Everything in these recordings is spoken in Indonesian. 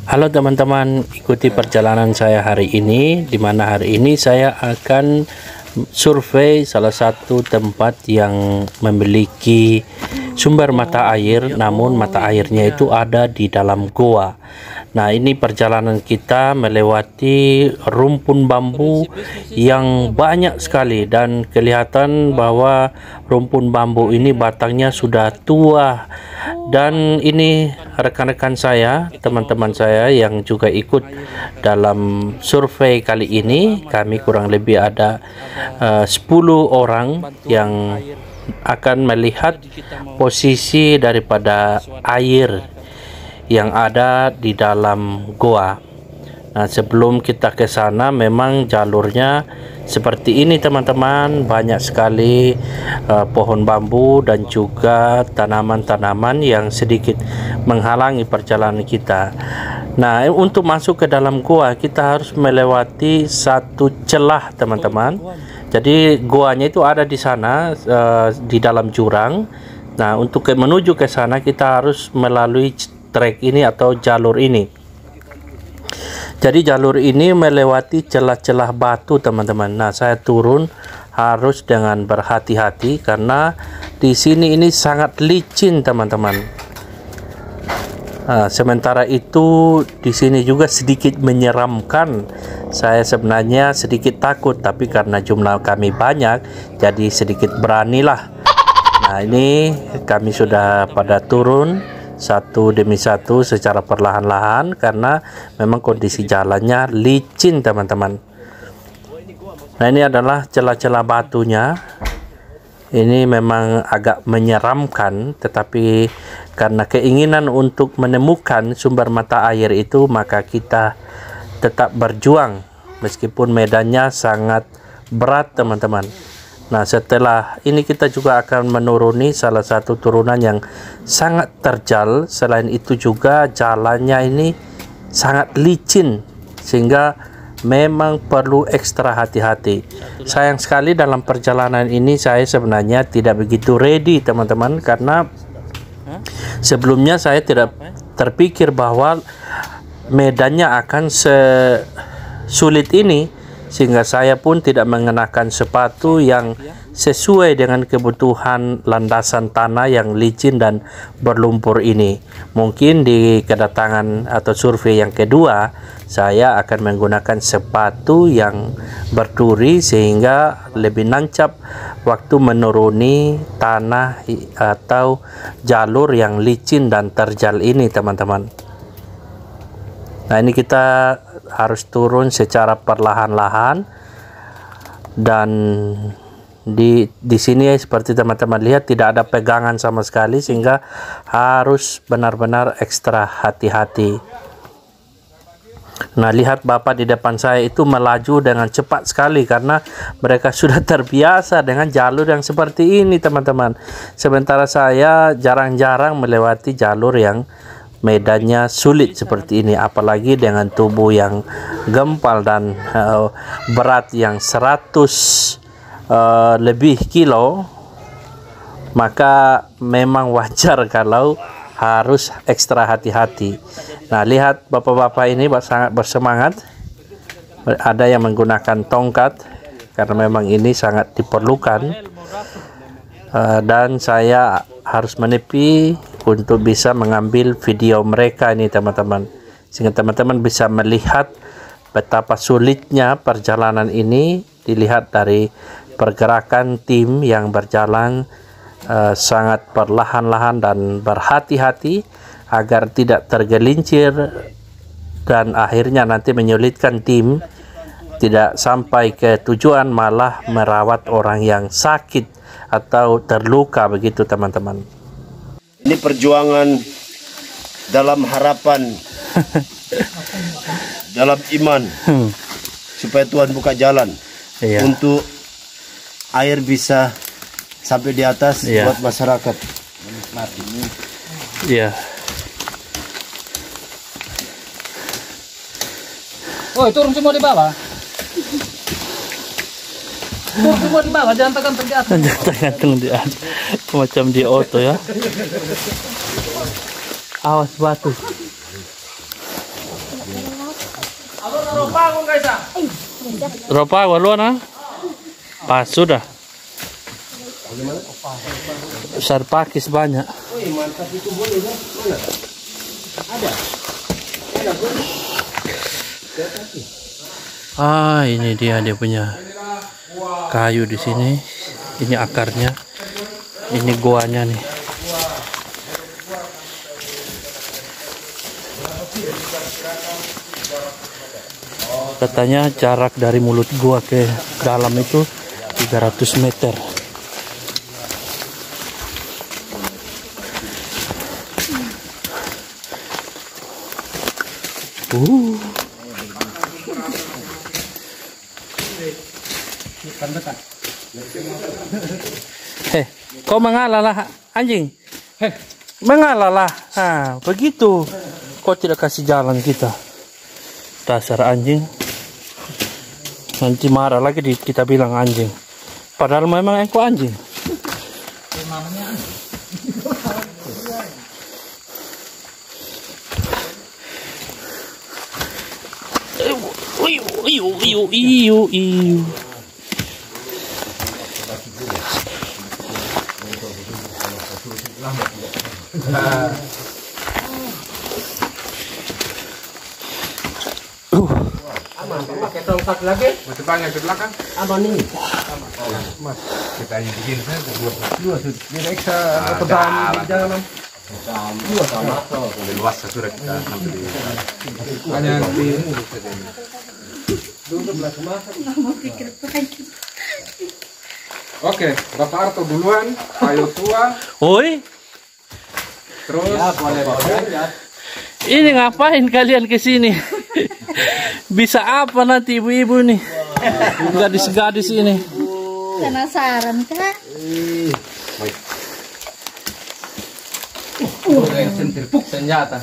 Halo teman-teman, ikuti perjalanan saya hari ini, di mana hari ini saya akan survei salah satu tempat yang memiliki sumber mata air, namun mata airnya itu ada di dalam goa. Nah, ini perjalanan kita melewati rumpun bambu yang banyak sekali, dan kelihatan bahwa rumpun bambu ini batangnya sudah tua. Dan ini rekan-rekan saya, teman-teman saya yang juga ikut dalam survei kali ini. Kami kurang lebih ada 10 orang yang akan melihat posisi daripada air yang ada di dalam goa. Nah, sebelum kita ke sana, memang jalurnya seperti ini teman-teman, banyak sekali pohon bambu dan juga tanaman-tanaman yang sedikit menghalangi perjalanan kita. Nah, untuk masuk ke dalam goa kita harus melewati satu celah teman-teman. Jadi goanya itu ada di sana, di dalam jurang. Nah, untuk menuju ke sana kita harus melalui trek ini atau jalur ini. Jadi jalur ini melewati celah-celah batu teman-teman. Nah, saya turun harus dengan berhati-hati karena di sini ini sangat licin teman-teman. Nah, sementara itu di sini juga sedikit menyeramkan. Saya sebenarnya sedikit takut, tapi karena jumlah kami banyak jadi sedikit beranilah. Nah, ini kami sudah pada turun satu demi satu secara perlahan-lahan karena memang kondisi jalannya licin teman-teman. Nah, ini adalah celah-celah batunya. Ini memang agak menyeramkan, tetapi karena keinginan untuk menemukan sumber mata air itu, maka kita tetap berjuang meskipun medannya sangat berat teman-teman. Nah, setelah ini kita juga akan menuruni salah satu turunan yang sangat terjal. Selain itu juga jalannya ini sangat licin sehingga memang perlu ekstra hati-hati. Sayang sekali dalam perjalanan ini saya sebenarnya tidak begitu ready teman-teman, karena sebelumnya saya tidak terpikir bahwa medannya akan sesulit ini, sehingga saya pun tidak mengenakan sepatu yang sesuai dengan kebutuhan landasan tanah yang licin dan berlumpur ini. Mungkin di kedatangan atau survei yang kedua saya akan menggunakan sepatu yang berduri sehingga lebih nancap waktu menuruni tanah atau jalur yang licin dan terjal ini teman-teman. Nah, ini kita harus turun secara perlahan-lahan, dan di sini seperti teman-teman lihat tidak ada pegangan sama sekali sehingga harus benar-benar ekstra hati-hati. Nah, lihat bapak di depan saya itu melaju dengan cepat sekali karena mereka sudah terbiasa dengan jalur yang seperti ini teman-teman. Sementara saya jarang-jarang melewati jalur yang medannya sulit seperti ini, apalagi dengan tubuh yang gempal dan berat yang 100 lebih kilo, maka memang wajar kalau harus ekstra hati-hati. Nah, lihat bapak-bapak ini sangat bersemangat. Ada yang menggunakan tongkat karena memang ini sangat diperlukan, dan saya harus menepi untuk bisa mengambil video mereka ini teman-teman, sehingga teman-teman bisa melihat betapa sulitnya perjalanan ini. Dilihat dari pergerakan tim yang berjalan sangat perlahan-lahan dan berhati-hati agar tidak tergelincir dan akhirnya nanti menyulitkan tim tidak sampai ke tujuan, malah merawat orang yang sakit atau terluka begitu teman-teman. Ini perjuangan dalam harapan, dalam iman, supaya Tuhan buka jalan untuk air bisa sampai di atas buat masyarakat. Iya. Oh, turun semua di bawah. Turun semua di bawah, jangan tekan di atas. Jangan gantung di atas, macam di auto ya. Awas batu. Ropa waluan ah. Pas sudah. Besar pakis banyak. Mantap itu boleh kan? Mana? Ada. Ah, ini dia punya kayu di sini. Ini akarnya. Ini goanya nih. Katanya jarak dari mulut gua ke dalam itu 300 meter. Kau mengalah anjing. Mengalah. Ah, begitu. Kau tidak kasih jalan kita. Dasar anjing. Nanti marah lagi kita bilang anjing. Padahal memang engkau anjing. Iu. Pakai tongkat lagi. Masih banyak di belakang. Aman ini. Mas, kita yang bikin saya Dua sudah. direksa Pedam di dalam. dua sama luas sudah kita sampai di hanya di Oke, Bapak Arto duluan, Pak Yosua, Oi, terus ini ngapain kalian ke sini? Bisa apa nanti ibu-ibu nih? Gadis-gadis ini. Penasaran kah? Sentirpuk senjata.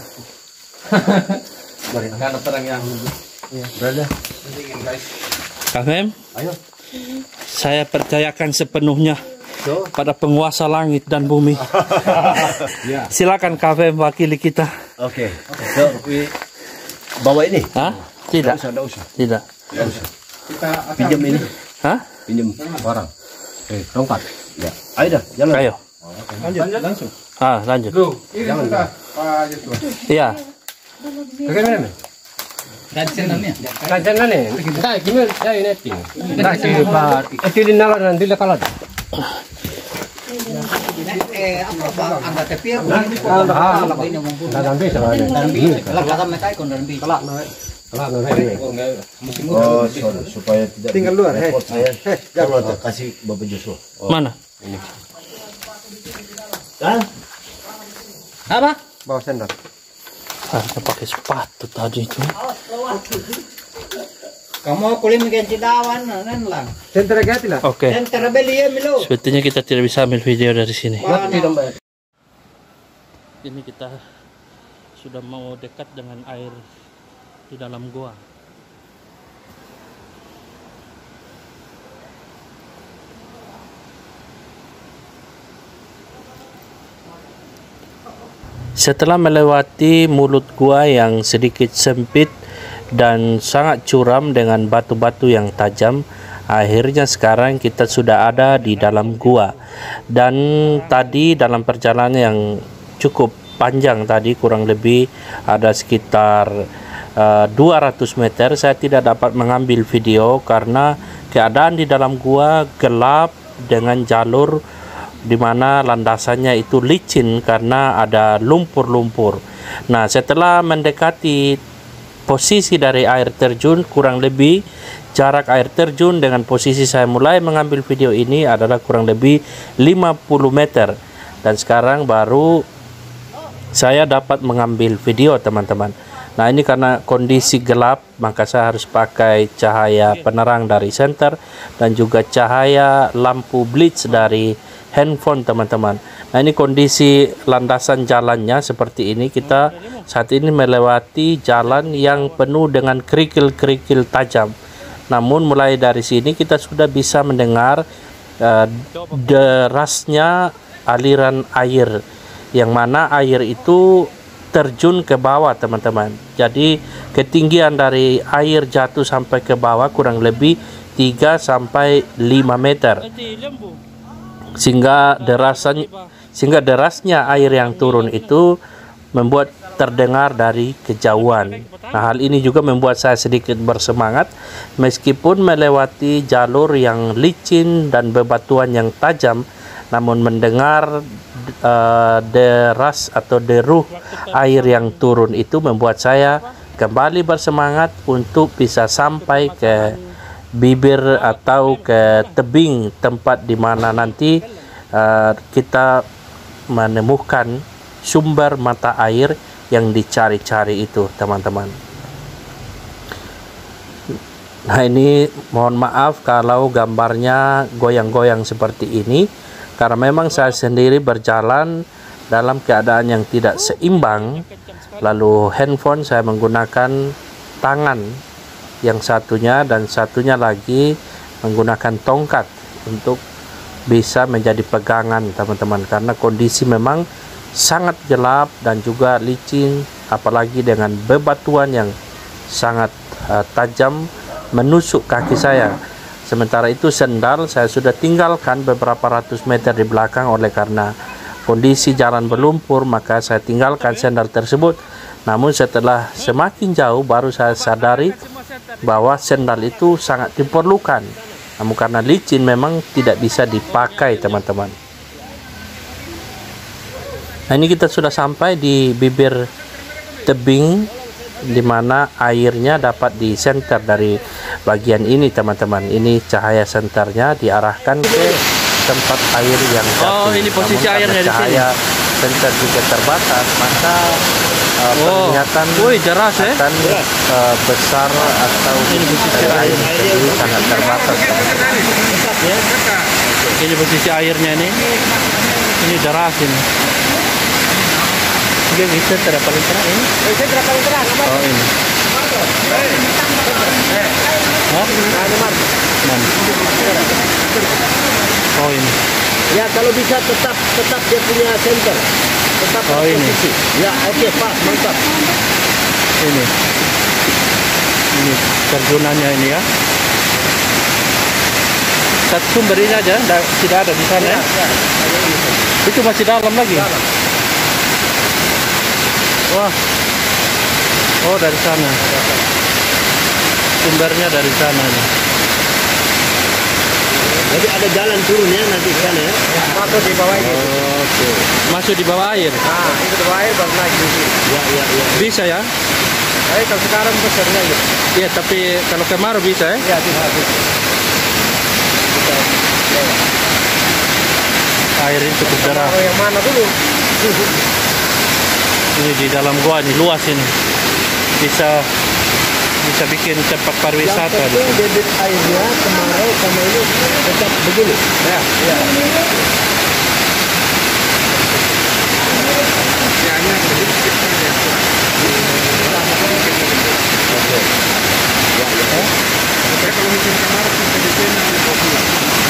Karena perang yang Berada. Kang Hem, Ayo. saya percayakan sepenuhnya pada penguasa langit dan bumi. Silakan Kang Hem wakili kita. Oke. So, bawa ini. Hah? Tidak. Enggak usah. Tidak. kita akan Pinjam ini. Hah? Pinjam barang. Tongkat. Ya. Ayo dah, jalan. Ayo. Lanjut. Langsung. Ah, lanjut. Loh, ini sudah Pak Yosua. Iya. Bagaimana? Kancen nih. Kita gini ya ini ting. Kita kibar. Itilin nala nanti lekalat. Oh, supaya tidak tinggal luar. Saya jangan kasih Bapak Joshua. Mana? Hah? Apa? Bawa sendal. Harusnya pakai sepatu tadi itu. Kamu kulit makin cidawan, nan lang. Sentra gati lah. Oke. Sentra belia milo. Sepertinya kita tidak bisa ambil video dari sini. Ini kita sudah mau dekat dengan air di dalam gua. Setelah melewati mulut gua yang sedikit sempit dan sangat curam dengan batu-batu yang tajam, akhirnya sekarang kita sudah ada di dalam gua. Dan tadi dalam perjalanan yang cukup panjang tadi, kurang lebih ada sekitar 200 meter, saya tidak dapat mengambil video karena keadaan di dalam gua gelap dengan jalur di mana landasannya itu licin karena ada lumpur-lumpur. Nah, setelah mendekati posisi dari air terjun, kurang lebih jarak air terjun dengan posisi saya mulai mengambil video ini adalah kurang lebih 50 meter. Dan sekarang baru saya dapat mengambil video, teman-teman. Nah, ini karena kondisi gelap, maka saya harus pakai cahaya penerang dari senter dan juga cahaya lampu blitz dari handphone, teman-teman. Nah, ini kondisi landasan jalannya seperti ini. Kita saat ini melewati jalan yang penuh dengan kerikil-kerikil tajam. Namun mulai dari sini kita sudah bisa mendengar derasnya aliran air, yang mana air itu terjun ke bawah teman-teman. Jadi ketinggian dari air jatuh sampai ke bawah kurang lebih 3 sampai 5 meter. Sehingga derasnya air yang turun itu membuat terdengar dari kejauhan. Nah, hal ini juga membuat saya sedikit bersemangat meskipun melewati jalur yang licin dan bebatuan yang tajam, namun mendengar deras atau deruh air yang turun itu membuat saya kembali bersemangat untuk bisa sampai ke bibir atau ke tebing tempat di mana nanti kita menemukan sumber mata air yang dicari-cari itu teman-teman. Nah, ini mohon maaf kalau gambarnya goyang-goyang seperti ini, karena memang saya sendiri berjalan dalam keadaan yang tidak seimbang. Lalu handphone saya menggunakan tangan yang satunya, dan satunya lagi menggunakan tongkat untuk bisa menjadi pegangan teman-teman, karena kondisi memang sangat gelap dan juga licin, apalagi dengan bebatuan yang sangat tajam menusuk kaki saya. Sementara itu sendal saya sudah tinggalkan beberapa ratus meter di belakang, oleh karena kondisi jalan berlumpur maka saya tinggalkan sendal tersebut. Namun setelah semakin jauh baru saya sadari bahwa sendal itu sangat diperlukan, namun karena licin memang tidak bisa dipakai teman-teman. Nah, ini kita sudah sampai di bibir tebing di mana airnya dapat disenter dari bagian ini teman-teman. Ini cahaya senternya diarahkan ke tempat air yang jatuh. Oh, ini posisi airnya di sini. Cahaya senter juga terbatas, maka penglihatan deras akan besar atau ini posisi air sendiri sangat terbatas. Ini posisi airnya ini. Ini deras ini. Dia bisa terdapat terang ini. Oh, ini. Oh, ini. Ya, kalau bisa tetap dia punya center. Tetap posisi. Ya, oke, pas, mantap. Ini terjunannya ini ya. Satu sumber ini aja, tidak ada di sana ya. Itu masih dalam lagi. Wah, oh dari sana. Sumbernya dari sana nih. Jadi ada jalan turunnya nanti ke sana ya. Masuk di bawah ini. Oke. Masuk di bawah air. Nah, itu di bawah air baru naik di sini. Ya. Bisa ya? Tapi kalau sekarang besarnya gitu. Iya, tapi kalau kemarau bisa ya? Ya, bisa. Air ini cukup deras. Kalau yang mana dulu? Ini di dalam gua nih, luas ini. Bisa bikin tempat pariwisata. Yang penting debit airnya kemarau sama ini tetap begini. Ya.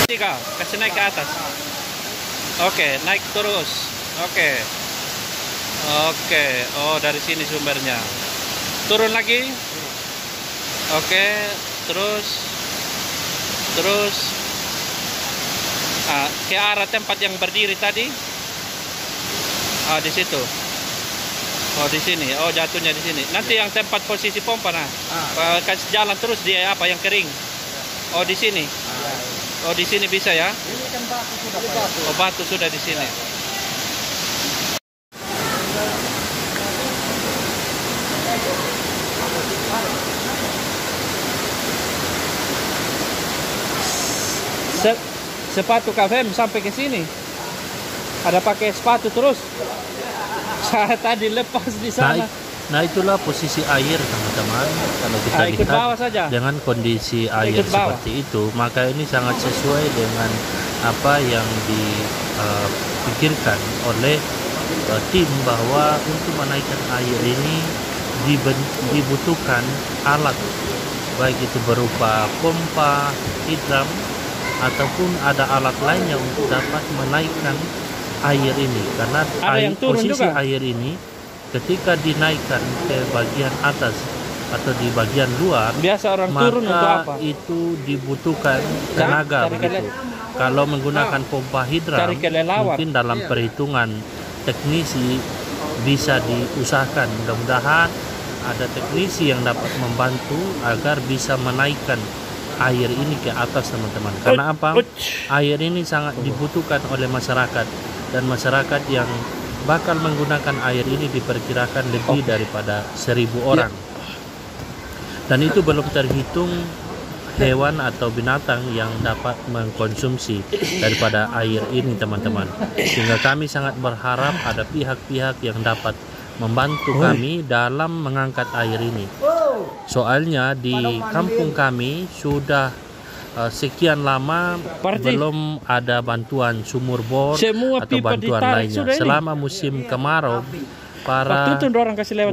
Tiga, kasih naik ke atas. Oke, naik terus. Oke. Oh, dari sini sumbernya. Turun lagi. Oke, terus ke arah tempat yang berdiri tadi. Di situ. Oh, di sini. Oh, jatuhnya di sini. Nanti yang tempat posisi pompa kasih jalan terus dia apa yang kering. Oh, di sini. Oh, di sini bisa ya? Ini kan batu sudah. Oh, batu sudah di sini. Sepatu KFM sampai ke sini. Ada pakai sepatu terus. Saya tadi lepas di sana. Nah, itulah posisi air teman-teman. Kalau kita Ikut bawah lihat saja. dengan kondisi air seperti itu, maka ini sangat sesuai dengan apa yang dipikirkan oleh tim, bahwa untuk menaikkan air ini dibutuhkan alat, baik itu berupa pompa, hidram, ataupun ada alat lainnya untuk dapat menaikkan air ini, karena posisi air ini ketika dinaikkan ke bagian atas atau di bagian luar, biasa orang turun untuk apa? maka itu dibutuhkan tenaga begitu. Kalau menggunakan pompa hidran, mungkin dalam perhitungan teknisi bisa diusahakan. Mudah-mudahan ada teknisi yang dapat membantu agar bisa menaikkan air ini ke atas, teman-teman. Karena apa? Air ini sangat dibutuhkan oleh masyarakat, dan masyarakat yang bakal menggunakan air ini diperkirakan lebih daripada 1.000 orang. Dan itu belum terhitung hewan atau binatang yang dapat mengkonsumsi daripada air ini, teman-teman. Sehingga kami sangat berharap ada pihak-pihak yang dapat membantu kami dalam mengangkat air ini. Soalnya di kampung kami sudah sekian lama belum ada bantuan sumur bor atau bantuan lainnya. Selama musim kemarau, para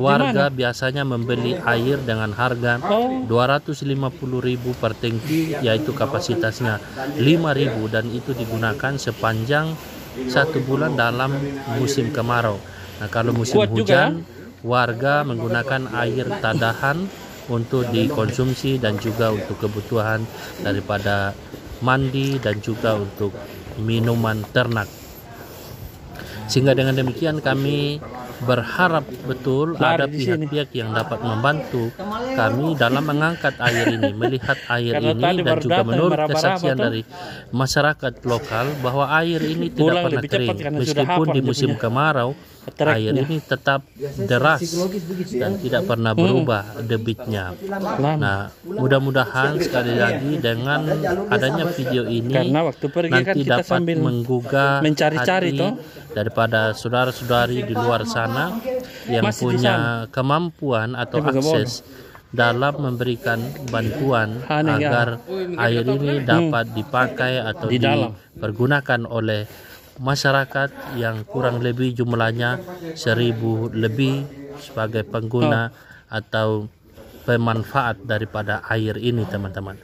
warga biasanya membeli air dengan harga 250.000 per tangki, yaitu kapasitasnya 5.000, dan itu digunakan sepanjang 1 bulan dalam musim kemarau. Nah, kalau musim hujan, warga menggunakan air tadahan untuk dikonsumsi dan juga untuk kebutuhan daripada mandi dan juga untuk minuman ternak. Sehingga dengan demikian kami berharap betul ada pihak-pihak yang dapat membantu kami dalam mengangkat air ini, melihat air ini, dan juga menurut kesaksian dari masyarakat lokal bahwa air ini tidak pernah kering. Meskipun di musim kemarau, air ini tetap deras dan tidak pernah berubah debitnya. Nah, mudah-mudahan sekali lagi dengan adanya video ini nanti dapat menggugah hati daripada saudara-saudari di luar sana yang punya kemampuan atau akses dalam memberikan bantuan agar air ini dapat dipakai atau dipergunakan oleh masyarakat yang kurang lebih jumlahnya 1.000 lebih sebagai pengguna atau pemanfaat daripada air ini, teman-teman.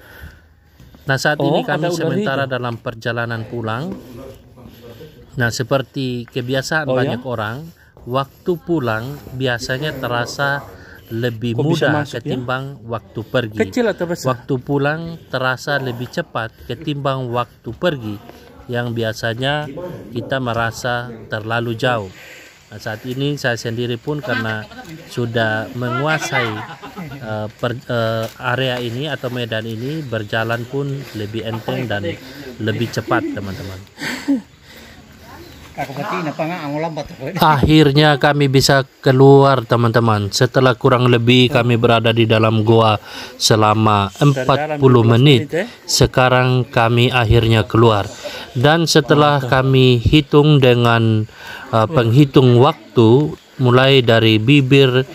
Nah, saat ini kami sementara dalam perjalanan pulang. Nah, seperti kebiasaan banyak orang, waktu pulang biasanya terasa lebih mudah ketimbang waktu pergi. Waktu pulang terasa lebih cepat ketimbang waktu pergi, yang biasanya kita merasa terlalu jauh. Nah, saat ini saya sendiri pun karena sudah menguasai area ini atau medan ini, berjalan pun lebih enteng dan lebih cepat, teman-teman. Akhirnya kami bisa keluar, teman-teman. Setelah kurang lebih kami berada di dalam goa selama 40 menit. Sekarang kami akhirnya keluar. Dan setelah kami hitung dengan penghitung waktu, mulai dari bibir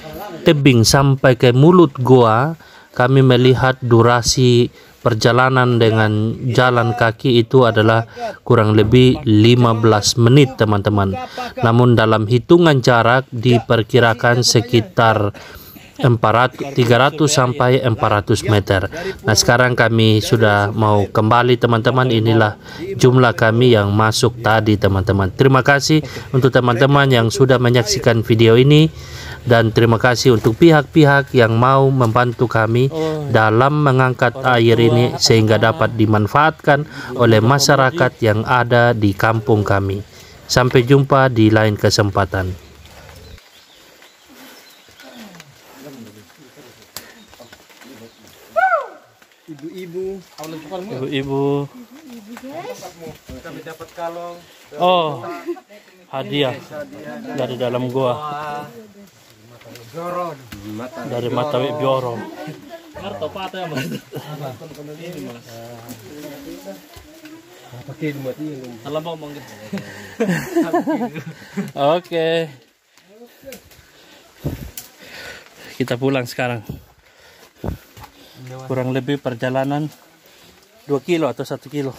tebing sampai ke mulut goa, kami melihat durasi perjalanan dengan jalan kaki itu adalah kurang lebih 15 menit, teman-teman. Namun dalam hitungan jarak diperkirakan sekitar 300 sampai 400 meter. Nah, sekarang kami sudah mau kembali, teman-teman. Inilah jumlah kami yang masuk tadi, teman-teman. Terima kasih untuk teman-teman yang sudah menyaksikan video ini, dan terima kasih untuk pihak-pihak yang mau membantu kami dalam mengangkat air ini sehingga dapat dimanfaatkan oleh masyarakat yang ada di kampung kami. Sampai jumpa di lain kesempatan. Ibu-ibu, kami dapat kalong. Oh, hadiah dari dalam gua, dari Matawi Bioro. Oke, kita pulang sekarang. Kurang lebih perjalanan 2 kilo atau 1 kilo.